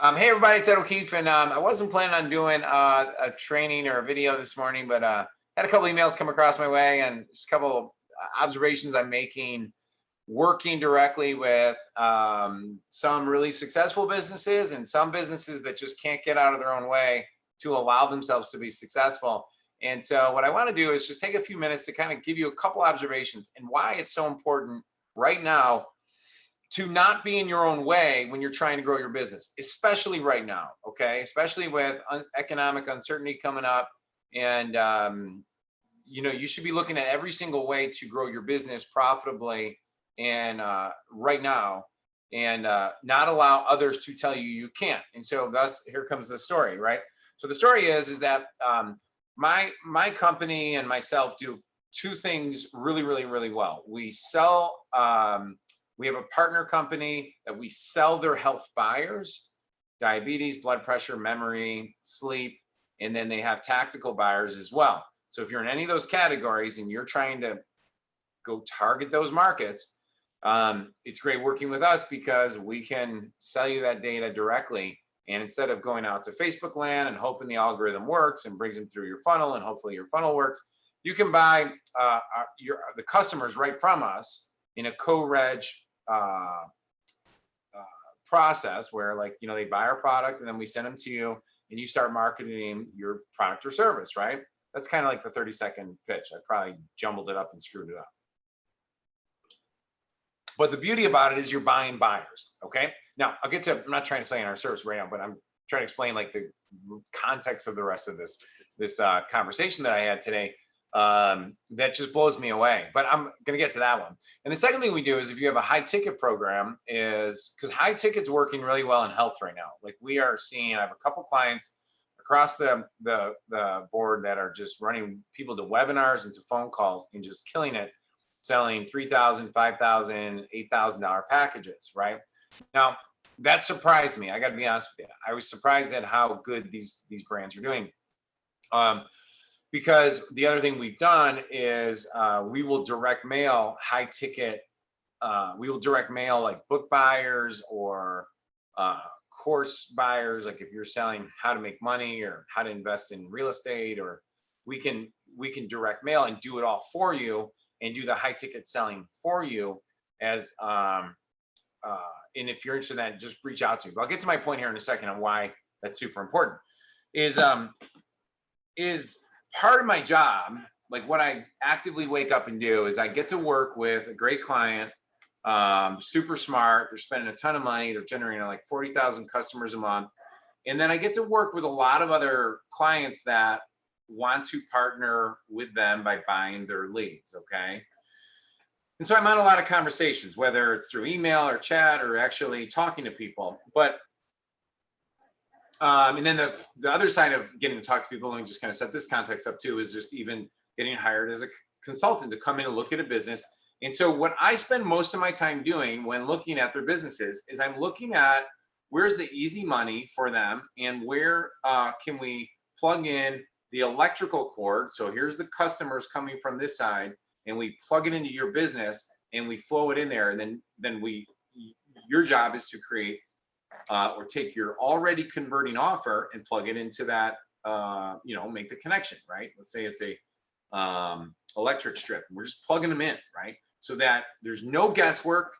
Hey everybody, it's Ed O'Keefe, and I wasn't planning on doing a training or a video this morning, but had a couple emails come across my way and just a couple observations I'm making working directly with some really successful businesses and some businesses that just can't get out of their own way to allow themselves to be successful. And so what I want to do is just take a few minutes to kind of give you a couple observations and why it's so important right now to not be in your own way when you're trying to grow your business, especially right now, okay? Especially with economic uncertainty coming up. And, you should be looking at every single way to grow your business profitably and right now and not allow others to tell you you can't. And so thus, here comes the story, right? So the story is that my company and myself do two things really, really, really well. We sell, we have a partner company that we sell their health buyers, diabetes, blood pressure, memory, sleep, and then they have tactical buyers as well. So if you're in any of those categories and you're trying to go target those markets, it's great working with us because we can sell you that data directly. And instead of going out to Facebook land and hoping the algorithm works and brings them through your funnel and hopefully your funnel works, you can buy the customers right from us in a co-reg process where they buy our product and then we send them to you and you start marketing your product or service, right? That's kind of like the 30-second pitch. I probably jumbled it up and screwed it up. But the beauty about it is you're buying buyers, okay? Now, I'm not trying to say in our service right now, but I'm trying to explain like the context of the rest of this conversation that I had today. That just blows me away, but I'm gonna get to that one. And the second thing we do is if you have a high ticket program, is because high ticket's working really well in health right now. Like we are seeing, I have a couple clients across the board that are just running people to webinars and to phone calls and just killing it, selling $3,000, $5,000, $8,000 packages, right? Now, that surprised me. I got to be honest with you. I was surprised at how good these brands are doing. Because the other thing we've done is we will direct mail high ticket. We will direct mail like book buyers or course buyers. Like if you're selling how to make money or how to invest in real estate, or we can direct mail and do it all for you and do the high ticket selling for you. And if you're interested in that, just reach out to me. But I'll get to my point here in a second on why that's super important. Is part of my job, like what I actively wake up and do is I get to work with a great client, super smart. They're spending a ton of money. They're generating like 40,000 customers a month. And then I get to work with a lot of other clients that want to partner with them by buying their leads, okay? And so I'm on a lot of conversations, whether it's through email or chat or actually talking to people. But and then the other side of getting to talk to people, and just kind of set this context up too, is just even getting hired as a consultant to come in and look at a business. And so what I spend most of my time doing when looking at their businesses is I'm looking at where's the easy money for them and where can we plug in the electrical cord. So here's the customers coming from this side and we plug it into your business and we flow it in there. And then your job is to create or take your already converting offer and plug it into that, make the connection, right? Let's say it's a electric strip. We're just plugging them in, right? So that there's no guesswork.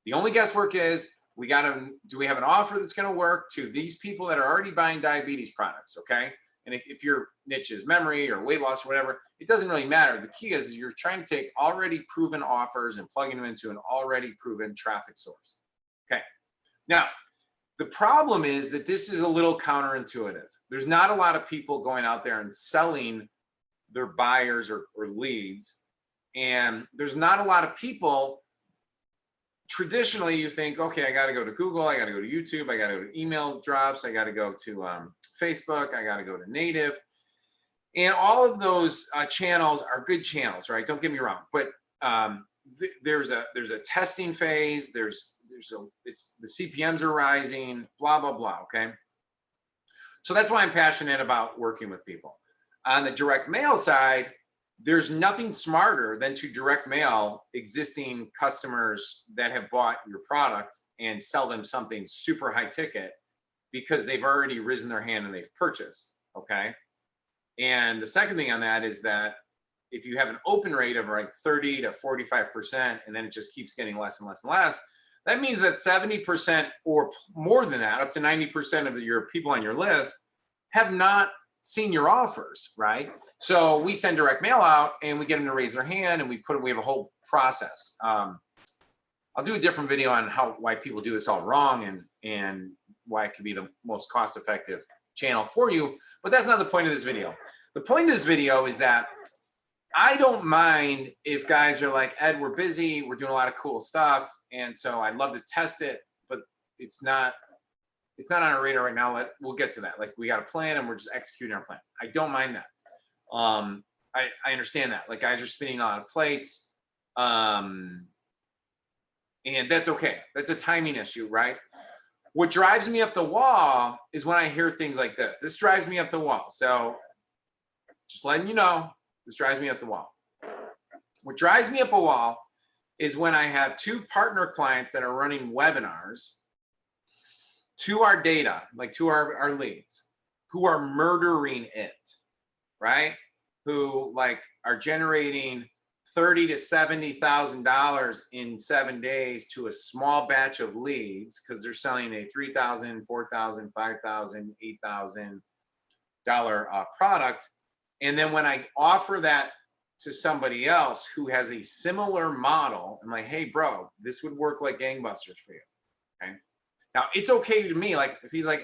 The only guesswork is do we have an offer that's going to work to these people that are already buying diabetes products, okay? And if your niche is memory or weight loss or whatever, it doesn't really matter. The key is you're trying to take already proven offers and plugging them into an already proven traffic source, okay? Now, the problem is that this is a little counterintuitive. There's not a lot of people going out there and selling their buyers or leads. And there's not a lot of people, traditionally you think, okay, I got to go to Google, I got to go to YouTube, I got to go to email drops, I got to go to Facebook, I got to go to native. And all of those channels are good channels, right? Don't get me wrong. But there's a testing phase, the CPMs are rising, blah, blah, blah, okay? So that's why I'm passionate about working with people. On the direct mail side, there's nothing smarter than to direct mail existing customers that have bought your product and sell them something super high ticket, because they've already risen their hand and they've purchased, okay? And the second thing on that is that if you have an open rate of like 30 to 45%, and then it just keeps getting less and less and less, that means that 70% or more than that, up to 90% of your people on your list have not seen your offers, right? So we send direct mail out and we get them to raise their hand, and we have a whole process. I'll do a different video on why people do this all wrong and why it could be the most cost-effective channel for you, but that's not the point of this video. The point of this video is that I don't mind if guys are like, Ed, we're busy, we're doing a lot of cool stuff, and so I'd love to test it, but it's not on our radar right now. We'll get to that. Like, we got a plan and we're just executing our plan. I don't mind that. I understand that. Like, guys are spinning a lot of plates, and that's okay. That's a timing issue, right? What drives me up the wall is when I hear things like this. This drives me up the wall. So just letting you know, this drives me up the wall. What drives me up a wall is when I have two partner clients that are running webinars to our data, like to our leads, who are murdering it, right? Who like are generating $30,000 to $70,000 in 7 days to a small batch of leads, because they're selling a $3,000, $4,000, $5,000, $8,000 product. And then when I offer that to somebody else who has a similar model, I'm like, hey, bro, this would work like gangbusters for you. Okay. Now, it's okay to me. Like, if he's like,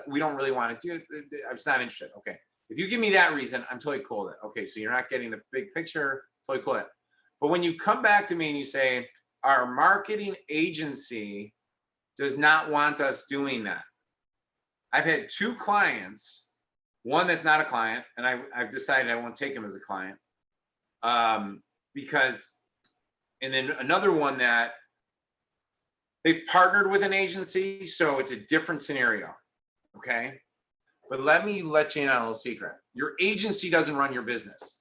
we don't really want to do it, I'm just not interested. Okay. If you give me that reason, I'm totally cool with it. Okay. So you're not getting the big picture. Totally cool with it. But when you come back to me and you say, our marketing agency does not want us doing that. I've had two clients, one that's not a client, and I've decided I won't take him as a client. And then another one that they've partnered with an agency, so it's a different scenario, okay? But let me let you in on a little secret. Your agency doesn't run your business.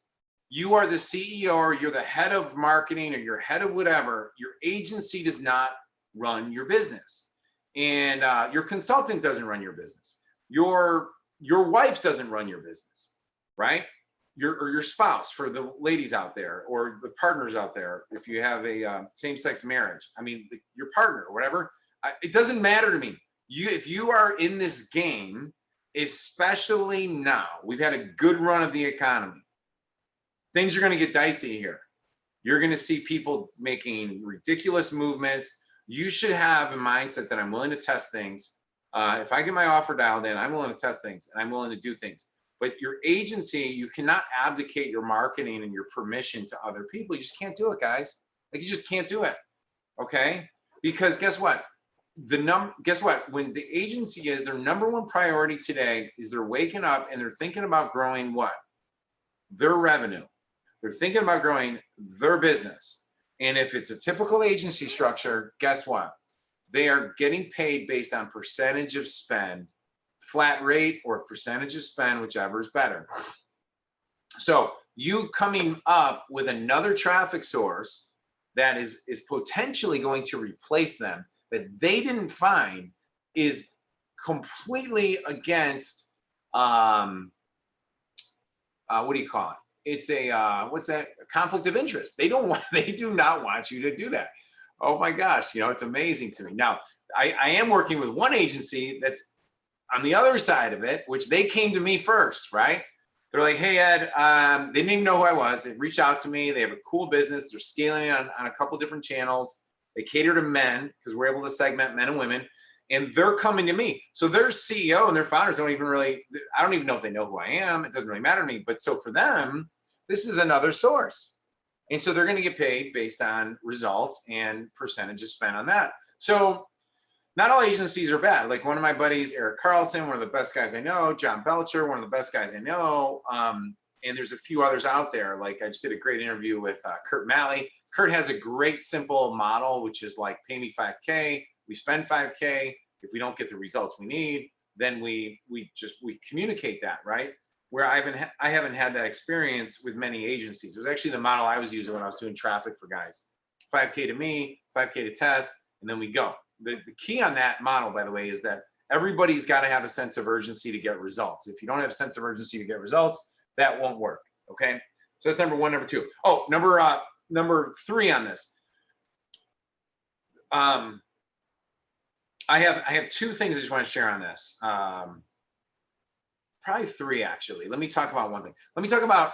You are the CEO, or you're the head of marketing, or you're head of whatever. Your agency does not run your business. And your consultant doesn't run your business. Your wife doesn't run your business, right? Your spouse, for the ladies out there, or the partners out there, if you have a same-sex marriage, I mean, your partner or whatever, it doesn't matter to me. If you are in this game, especially now, we've had a good run of the economy. Things are going to get dicey here. You're going to see people making ridiculous movements. You should have a mindset that I'm willing to test things. If I get my offer dialed in, I'm willing to test things and I'm willing to do things. But your agency, you cannot abdicate your marketing and your permission to other people. You just can't do it, guys. Like, you just can't do it. Okay? Because guess what? When the agency is their number one priority today is they're waking up and they're thinking about growing what? Their revenue. They're thinking about growing their business. And if it's a typical agency structure, guess what? They are getting paid based on percentage of spend, flat rate or percentage of spend, whichever is better. So you coming up with another traffic source that is potentially going to replace them that they didn't find is completely against, what do you call it? It's a, what's that? A conflict of interest. They do not want you to do that. Oh my gosh, it's amazing to me. Now, I am working with one agency that's on the other side of it, which they came to me first, right? They're like, hey, Ed, they didn't even know who I was. They reached out to me. They have a cool business. They're scaling on a couple different channels. They cater to men because we're able to segment men and women. And they're coming to me. So their CEO and their founders I don't even know if they know who I am. It doesn't really matter to me. But so for them, this is another source. And so they're going to get paid based on results and percentages spent on that. So not all agencies are bad. Like one of my buddies, Eric Carlson, one of the best guys I know, John Belcher, one of the best guys I know. And there's a few others out there. Like I just did a great interview with Kurt Malley. Kurt has a great simple model, which is like, pay me $5K, we spend $5K. If we don't get the results we need, then we communicate that, right? Where I haven't had that experience with many agencies. It was actually the model I was using when I was doing traffic for guys. 5K to me, 5K to test, and then we go. The key on that model, by the way, is that Everybody's got to have a sense of urgency to get results. If you don't have a sense of urgency to get results, that won't work. Okay. So that's number one. Number two. Oh, number three on this. I have two things I just want to share on this. Probably three, actually. Let me talk about one thing. Let me talk about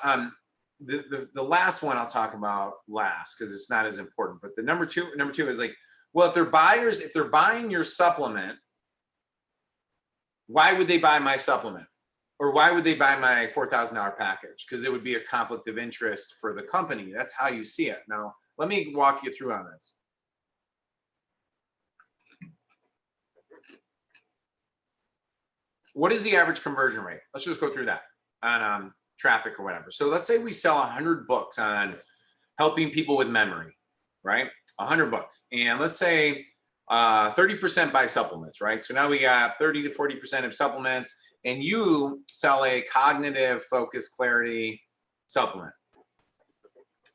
the last one I'll talk about last because it's not as important. But the number two is like, well, if they're buying your supplement, why would they buy my supplement? Or why would they buy my $4,000 package? Because it would be a conflict of interest for the company. That's how you see it. Now, let me walk you through on this. What is the average conversion rate? Let's just go through that on traffic or whatever. So let's say we sell 100 books on helping people with memory, right? 100 books. And let's say 30% buy supplements, right? So now we got 30 to 40% of supplements, and you sell a cognitive focus clarity supplement.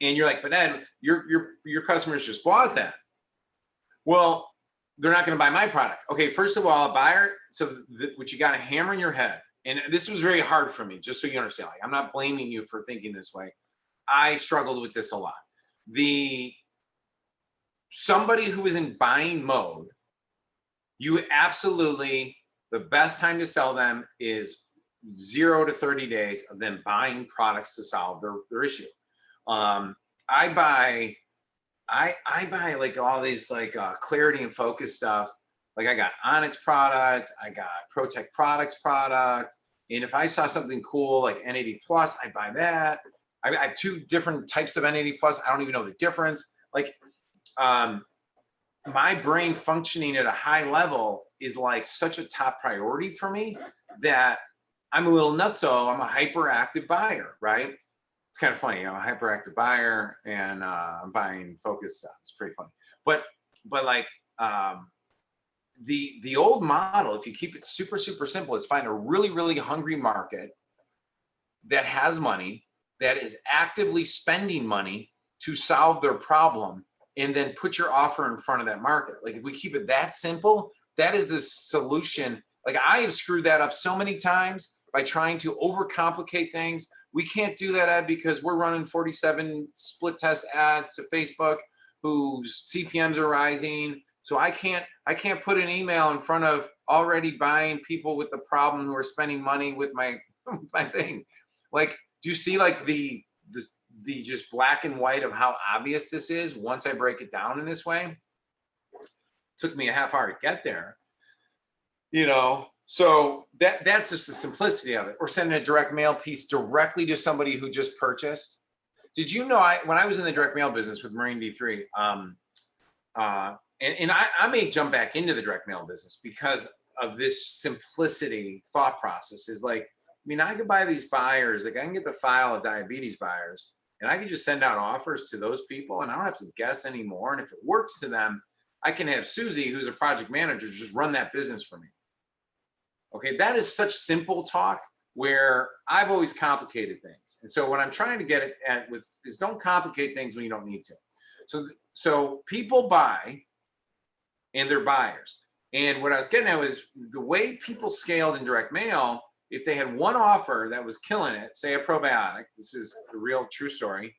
And you're like, but Ed, your customers just bought that. Well, they're not going to buy my product. Okay, first of all, a buyer, so what you got to hammer in your head, and this was very hard for me, just so you understand, like, I'm not blaming you for thinking this way. I struggled with this a lot. Somebody who is in buying mode, you absolutely, the best time to sell them is 0 to 30 days of them buying products to solve their issue. I buy like all these like clarity and focus stuff. Like I got Onyx product, I got ProTech Products product. And if I saw something cool like NAD Plus, I buy that. I have two different types of NAD Plus. I don't even know the difference. Like my brain functioning at a high level is like such a top priority for me that I'm a little nutso. I'm a hyperactive buyer, right? It's kind of funny. I'm a hyperactive buyer and I'm buying focus stuff. It's pretty funny. But like the old model, if you keep it super, super simple, is find a really, really hungry market that has money, that is actively spending money to solve their problem, and then put your offer in front of that market. Like if we keep it that simple, that is the solution. Like I have screwed that up so many times by trying to overcomplicate things. We can't do that, Ed, because we're running 47 split test ads to Facebook whose CPMs are rising. So I can't put an email in front of already buying people with the problem who are spending money with my thing. Like, do you see like the just black and white of how obvious this is once I break it down in this way? It took me a half hour to get there, you know. So that's just the simplicity of it. Or sending a direct mail piece directly to somebody who just purchased. Did you know when I was in the direct mail business with Marine D3, and I may jump back into the direct mail business because of this simplicity thought process is like, I mean, I could buy these buyers, like I can get the file of diabetes buyers and I can just send out offers to those people and I don't have to guess anymore. And if it works to them, I can have Susie, who's a project manager, just run that business for me. Okay, that is such simple talk where I've always complicated things. And so what I'm trying to get at with is don't complicate things when you don't need to. So people buy and they're buyers. And what I was getting at was the way people scaled in direct mail, if they had one offer that was killing it, say a probiotic, this is a real true story,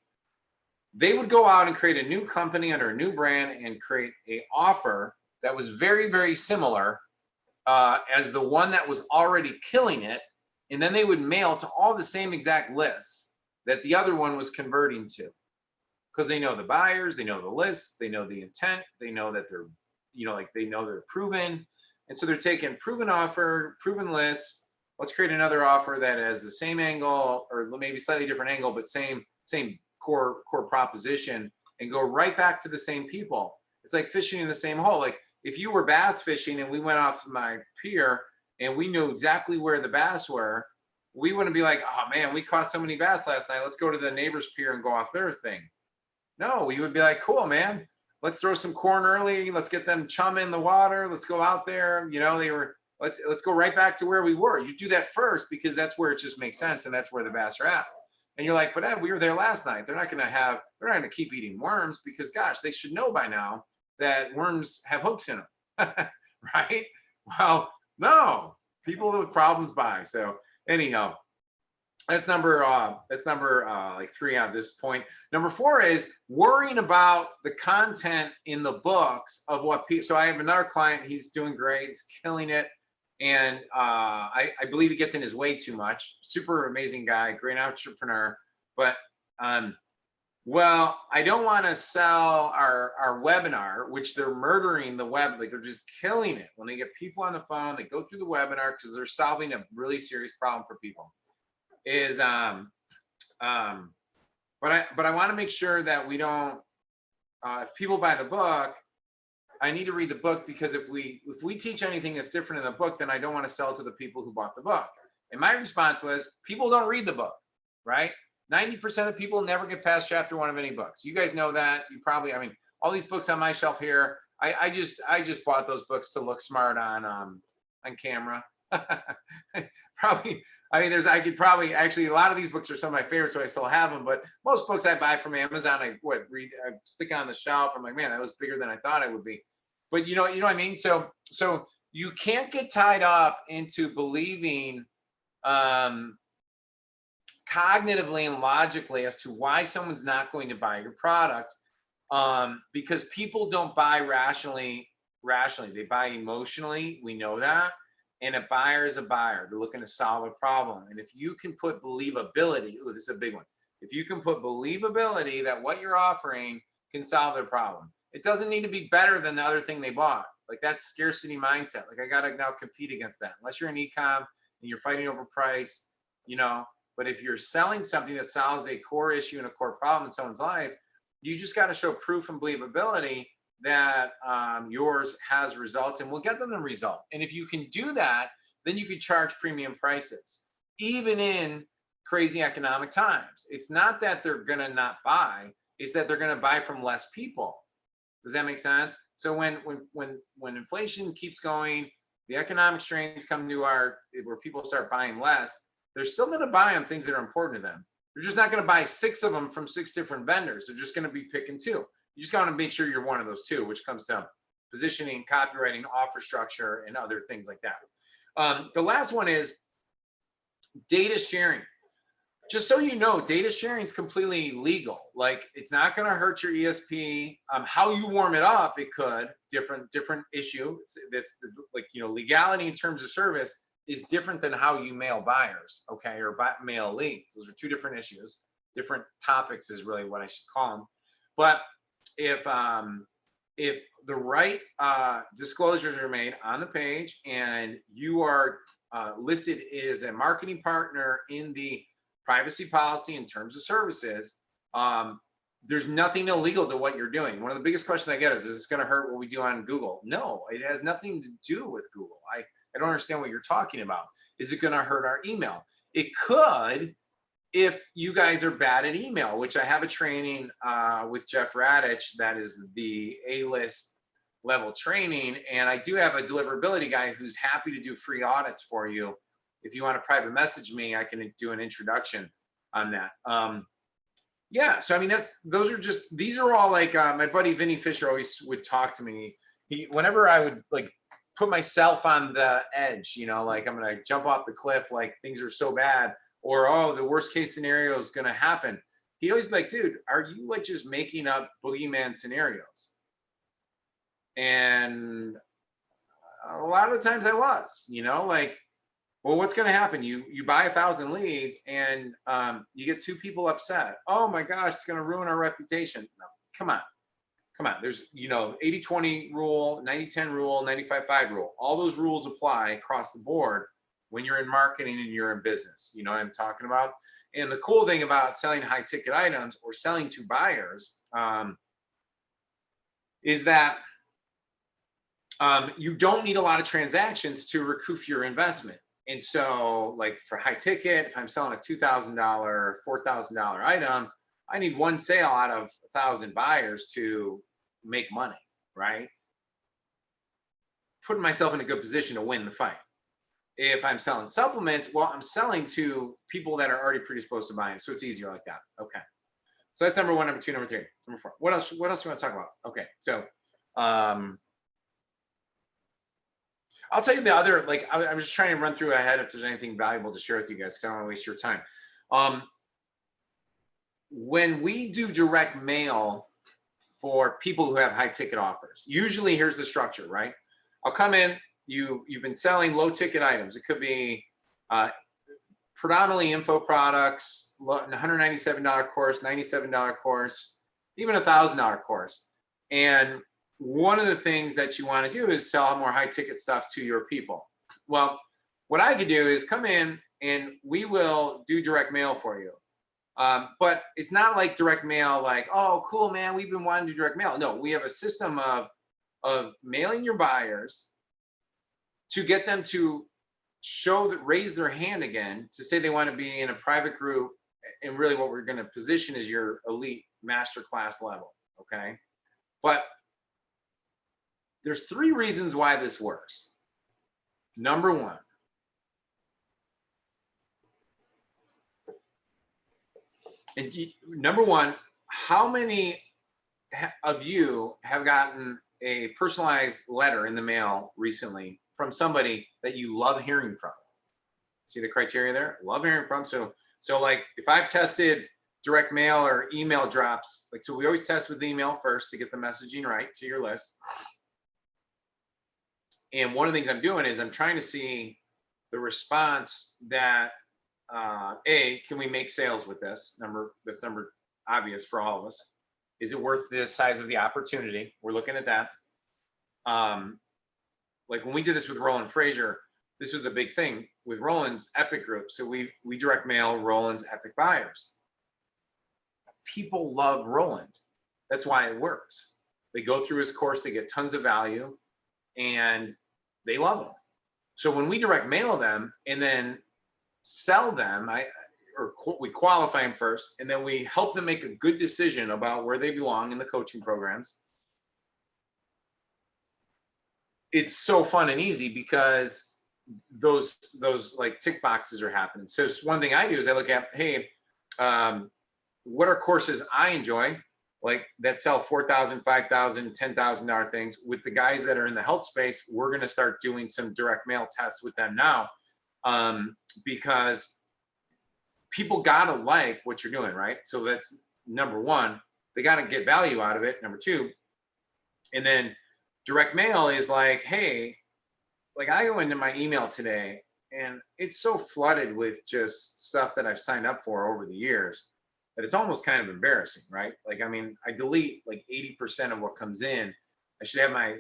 they would go out and create a new company under a new brand and create an offer that was very, very similar as the one that was already killing it. And then they would mail to all the same exact lists that the other one was converting to. Because they know the buyers, they know the lists, they know the intent, they know that they're, you know, like they know they're proven. And so they're taking proven offer, proven lists. Let's create another offer that has the same angle or maybe slightly different angle, but same core proposition and go right back to the same people. It's like fishing in the same hole. Like if you were bass fishing and we went off my pier and we knew exactly where the bass were, we wouldn't be like, oh man, we caught so many bass last night. Let's go to the neighbor's pier and go off their thing. No, we would be like, cool, man. Let's throw some corn early. Let's get them chum in the water. Let's go out there. You know, let's go right back to where we were. You do that first because that's where it just makes sense and that's where the bass are at. And you're like, but Ed, we were there last night. They're not going to keep eating worms because gosh, they should know by now that worms have hooks in them, right? Well, No, people with problems buy. So anyhow, that's number like 3 at this point. Number 4 is worrying about the content in the books of what people. So I have another client. He's doing great. He's killing it. And I believe he gets in his way too much. Super amazing guy, great entrepreneur. But well, I don't want to sell our webinar, which they're murdering the web. Like they're just killing it. When they get people on the phone, they go through the webinar because they're solving a really serious problem for people. Is but I want to make sure that we don't if people buy the book, I need to read the book, because if we teach anything that's different in the book, then I don't want to sell to the people who bought the book. And my response was, people don't read the book, right? 90% of people never get past chapter 1 of any books. You guys know that. You probably, I mean, all these books on my shelf here, I just bought those books to look smart on camera. Probably, I mean, I could probably, actually, a lot of these books are some of my favorites, so I still have them, but most books I buy from Amazon, I stick on the shelf. I'm like, man, that was bigger than I thought it would be. But you know what I mean? So you can't get tied up into believing cognitively and logically as to why someone's not going to buy your product, because people don't buy rationally. They buy emotionally. We know that. And a buyer is a buyer. They're looking to solve a problem. And if you can put believability, oh, this is a big one. If you can put believability that what you're offering can solve their problem, it doesn't need to be better than the other thing they bought. Like that's scarcity mindset. Like I got to now compete against that. Unless you're in e-com and you're fighting over price, you know. But if you're selling something that solves a core issue and a core problem in someone's life, you just got to show proof and believability that yours has results, and we'll get them the result. And if you can do that, then you can charge premium prices, even in crazy economic times. It's not that they're gonna not buy, it's that they're gonna buy from less people. Does that make sense? So when inflation keeps going, the economic strains come to where people start buying less, they're still gonna buy on things that are important to them. They're just not gonna buy 6 of them from 6 different vendors. They're just gonna be picking 2. You just got to make sure you're one of those 2, which comes to positioning, copywriting, offer structure, and other things like that. The last one is data sharing. Just so you know, data sharing is completely legal. Like it's not going to hurt your ESP. How you warm it up, it could. Different issue. That's like, you know, legality in terms of service is different than how you mail buyers, okay, or mail leads. Those are 2 different issues. Different topics is really what I should call them. But if the right disclosures are made on the page and you are listed as a marketing partner in the privacy policy in terms of services, there's nothing illegal to what you're doing. One of the biggest questions I get is this going to hurt what we do on Google? No, it has nothing to do with Google. I don't understand what you're talking about. Is it going to hurt our email? It could, if you guys are bad at email, which I have a training with Jeff Radich that is the A-list level training. And I do have a deliverability guy who's happy to do free audits for you. If you want to private message me, I can do an introduction on that. Yeah, so I mean, these are all like my buddy Vinny Fisher always would talk to me. Whenever I would like put myself on the edge, you know, like I'm going to jump off the cliff, like things are so bad, or, oh, the worst case scenario is going to happen. He'd always be like, dude, are you like just making up boogeyman scenarios? And a lot of the times I was, you know, like, well, what's going to happen? You buy 1,000 leads and you get 2 people upset. Oh my gosh, it's going to ruin our reputation. No, come on. There's, you know, 80-20 rule, 90-10 rule, 95-5 rule. All those rules apply across the board when you're in marketing and you're in business. You know what I'm talking about? And the cool thing about selling high ticket items or selling to buyers is that you don't need a lot of transactions to recoup your investment. And so like for high ticket, if I'm selling a $2,000, $4,000 item, I need 1 sale out of 1,000 buyers to make money, right? Putting myself in a good position to win the fight. If I'm selling supplements, well, I'm selling to people that are already predisposed to buying. So it's easier like that. Okay. So that's number 1, number 2, number 3, number 4. What else do you want to talk about? Okay. So, I'll tell you the other, like, I'm just trying to run through ahead if there's anything valuable to share with you guys, because I don't want to waste your time. When we do direct mail for people who have high ticket offers, usually here's the structure, right? I'll come in, you've been selling low ticket items. It could be predominantly info products, $197 course, $97 course, even $1,000 course. And one of the things that you want to do is sell more high ticket stuff to your people. Well, what I could do is come in and we will do direct mail for you. But it's not like direct mail, like, oh, cool, man, we've been wanting to do direct mail. No, we have a system of mailing your buyers to get them to show that, raise their hand again, to say they want to be in a private group. And really what we're going to position is your elite masterclass level. Okay. But there's 3 reasons why this works. Number one, how many of you have gotten a personalized letter in the mail recently from somebody that you love hearing from? See the criteria there? Love hearing from. So like if I've tested direct mail or email drops, like, so we always test with email first to get the messaging right to your list. And one of the things I'm doing is I'm trying to see the response that, can we make sales with this number? This number obvious for all of us. Is it worth the size of the opportunity? We're looking at that. Like when we did this with Roland Frazier, this was the big thing with Roland's Epic group. So we direct mail Roland's Epic buyers. People love Roland. That's why it works. They go through his course, they get tons of value, and they love him. So when we direct mail them and then sell them, we qualify them first, and then we help them make a good decision about where they belong in the coaching programs. It's so fun and easy because those like tick boxes are happening. So one thing I do is I look at, hey, what are courses I enjoy, like that sell $4,000, $5,000, $10,000 things. With the guys that are in the health space, we're going to start doing some direct mail tests with them now, because people got to like what you're doing, right? So that's number one. They got to get value out of it. Number two, and then direct mail is like, hey, like I go into my email today and it's so flooded with just stuff that I've signed up for over the years that it's almost kind of embarrassing, right? Like, I mean, I delete like 80% of what comes in. I should have my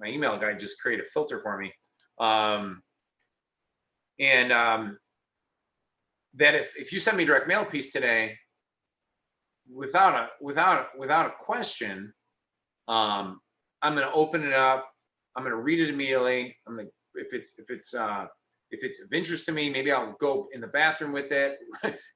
email guy just create a filter for me. That if you send me a direct mail piece today without a question, I'm going to open it up. I'm going to read it immediately. I'm going to, if it's of interest to me, maybe I'll go in the bathroom with it,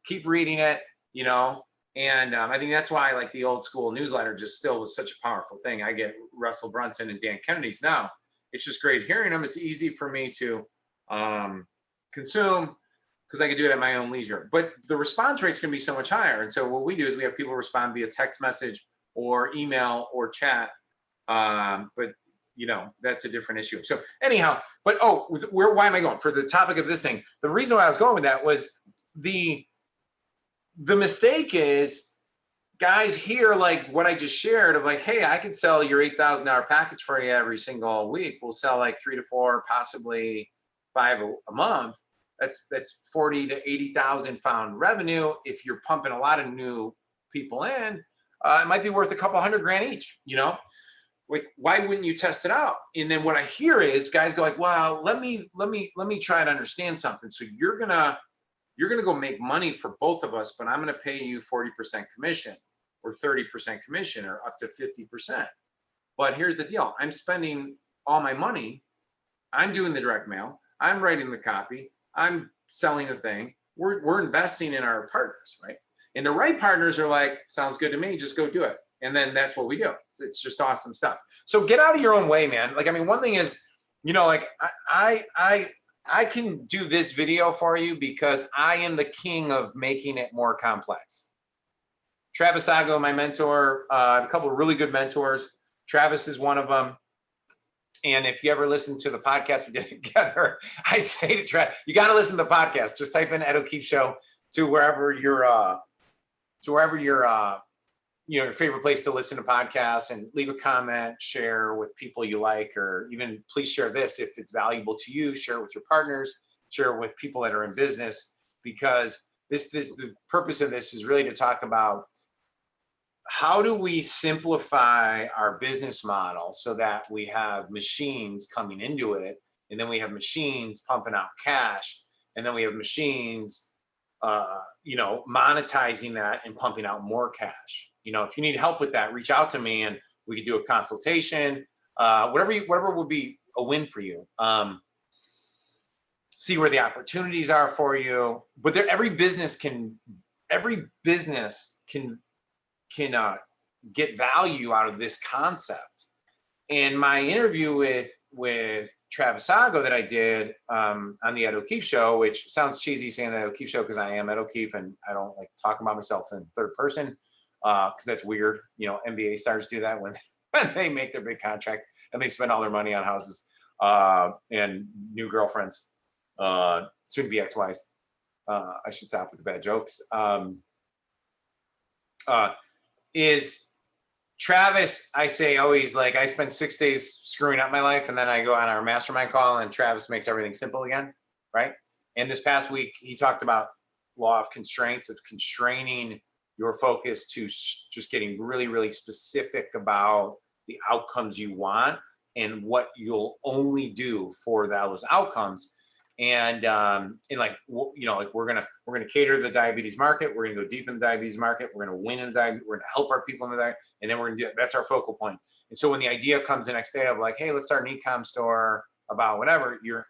keep reading it, you know. And I think that's why like the old school newsletter just still was such a powerful thing. I get Russell Brunson and Dan Kennedy's now. It's just great hearing them. It's easy for me to consume because I can do it at my own leisure. But the response rate's going to be so much higher. And so what we do is we have people respond via text message or email or chat. But you know, that's a different issue. So anyhow, but why am I going? For the topic of this thing, the reason why I was going with that was the mistake is guys hear like what I just shared of like, hey, I could sell your $8,000 package for you every single week. We'll sell like 3 to 4, possibly 5 a month. That's 40 to 80,000 found revenue. If you're pumping a lot of new people in, it might be worth a couple $100,000 each, you know? Like, why wouldn't you test it out? And then what I hear is guys go like, well, let me try to understand something. So you're gonna go make money for both of us, but I'm gonna pay you 40% commission or 30% commission or up to 50%. But here's the deal. I'm spending all my money. I'm doing the direct mail. I'm writing the copy. I'm selling the thing. We're investing in our partners, right? And the right partners are like, sounds good to me. Just go do it. And then that's what we do. It's just awesome stuff. So get out of your own way, man. Like, I mean, one thing is, you know, like I can do this video for you because I am the king of making it more complex. Travis Ago, my mentor, I have a couple of really good mentors. Travis is one of them. And if you ever listen to the podcast we did together, I say to Trav, you got to listen to the podcast. Just type in Ed O'Keefe Show to wherever you're, your favorite place to listen to podcasts, and leave a comment, share with people you like, or even please share this if it's valuable to you. Share it with your partners, share it with people that are in business, because the purpose of this is really to talk about how do we simplify our business model so that we have machines coming into it, and then we have machines pumping out cash, and then we have machines monetizing that and pumping out more cash. If you need help with that, reach out to me and we could do a consultation, whatever would be a win for you. See where the opportunities are for you. But every business can get value out of this concept. And my interview with Travis Sago that I did on the Ed O'Keefe Show, which sounds cheesy saying the Ed O'Keefe Show because I am Ed O'Keefe and I don't like talking about myself in third person because that's weird. NBA stars do that when they make their big contract and they spend all their money on houses and new girlfriends, soon to be ex-wives. I should stop with the bad jokes. Is Travis, I say always, like, I spend 6 days screwing up my life and then I go on our mastermind call and Travis makes everything simple again, right? And this past week, he talked about law of constraints, of constraining your focus to just getting really, really specific about the outcomes you want and what you'll only do for those outcomes. And we're gonna cater to the diabetes market. We're gonna go deep in the diabetes market. We're gonna win in the diabetes. We're gonna help our people in the diabetes, and then we're gonna do that's our focal point. And so when the idea comes the next day of like, hey, let's start an e-com store about whatever, your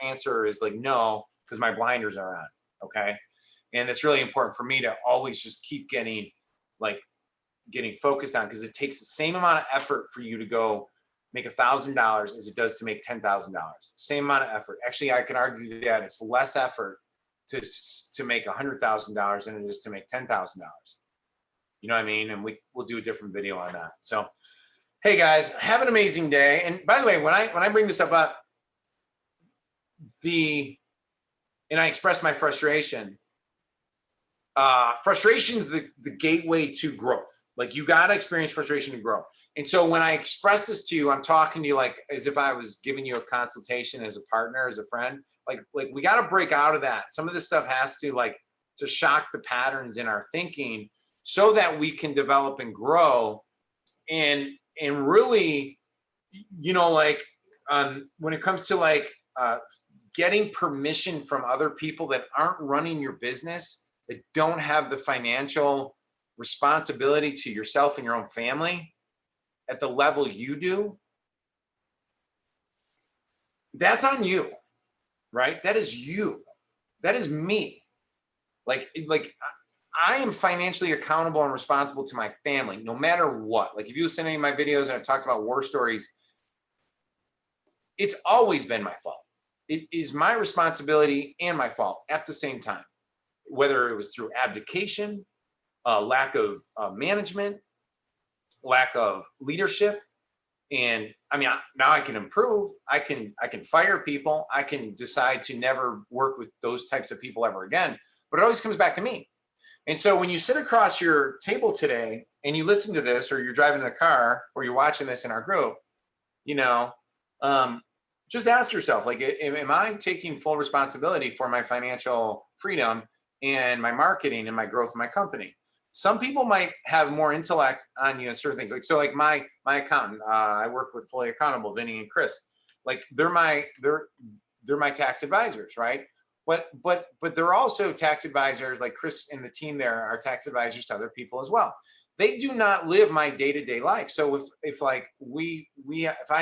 answer is like no, because my blinders are on. Okay, and it's really important for me to always just keep getting focused on, because it takes the same amount of effort for you to go make $1,000 as it does to make $10,000. Same amount of effort. Actually, I can argue that it's less effort to make $100,000 than it is to make $10,000. You know what I mean? And we'll do a different video on that. So, hey guys, have an amazing day. And by the way, when I bring this stuff up, and I express my frustration. Frustration is the gateway to growth. Like, you got to experience frustration to grow. And so when I express this to you, I'm talking to you like as if I was giving you a consultation as a partner, as a friend. Like we got to break out of that. Some of this stuff has to shock the patterns in our thinking so that we can develop and grow. And really, when it comes to getting permission from other people that aren't running your business, that don't have the financial responsibility to yourself and your own family at the level you do, that's on you, right? That is you. That is me. Like I am financially accountable and responsible to my family, no matter what. Like, if you listen to any of my videos and I've talked about war stories, it's always been my fault. It is my responsibility and my fault at the same time, whether it was through abdication, lack of management, lack of leadership. And I mean, now I can improve. I can fire people. I can decide to never work with those types of people ever again. But it always comes back to me. And so when you sit across your table today and you listen to this, or you're driving the car, or you're watching this in our group, just ask yourself, like, am I taking full responsibility for my financial freedom and my marketing and my growth of my company? Some people might have more intellect on certain things. Like my accountant, I work with Fully Accountable, Vinny and Chris. Like, they're my tax advisors, right? But they're also tax advisors. Like, Chris and the team there are tax advisors to other people as well. They do not live my day-to-day life. So if I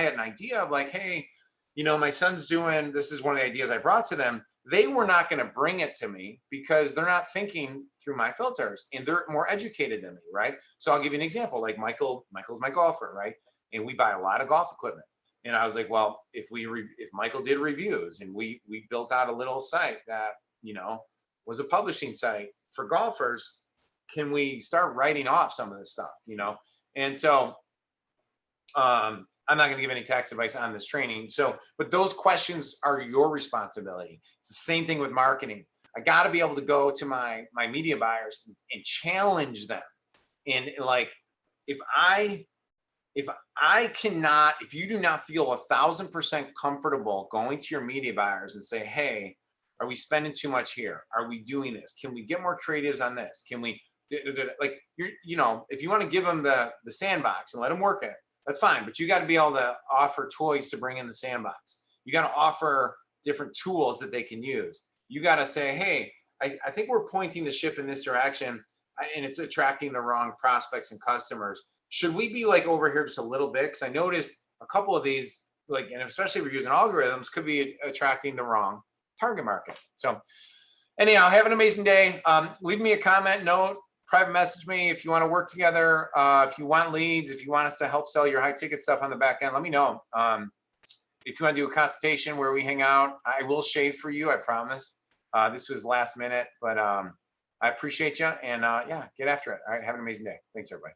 had an idea of like, hey, my son's doing, this is one of the ideas I brought to them, they were not going to bring it to me because they're not thinking through my filters, and they're more educated than me, right? So I'll give you an example. Like, Michael's my golfer, right? And we buy a lot of golf equipment. And I was like, well, if Michael did reviews and we built out a little site that, was a publishing site for golfers, can we start writing off some of this stuff, And so I'm not going to give any tax advice on this training. So, but those questions are your responsibility. It's the same thing with marketing. I got to be able to go to my media buyers and challenge them. And like, if you do not feel 1,000% comfortable going to your media buyers and say, hey, are we spending too much here? Are we doing this? Can we get more creatives on this? Can we, like, if you want to give them the sandbox and let them work it, that's fine. But you got to be able to offer toys to bring in the sandbox. You got to offer different tools that they can use. You got to say, hey, I think we're pointing the ship in this direction and it's attracting the wrong prospects and customers. Should we be like over here just a little bit? Because I noticed a couple of these, like, and especially if we're using algorithms, could be attracting the wrong target market. So anyhow, have an amazing day. Leave me a comment, note, private message me if you want to work together. If you want leads, if you want us to help sell your high ticket stuff on the back end, let me know. If you want to do a consultation where we hang out, I will shave for you, I promise. This was last minute, but I appreciate you. And yeah, get after it. All right, have an amazing day. Thanks, everybody.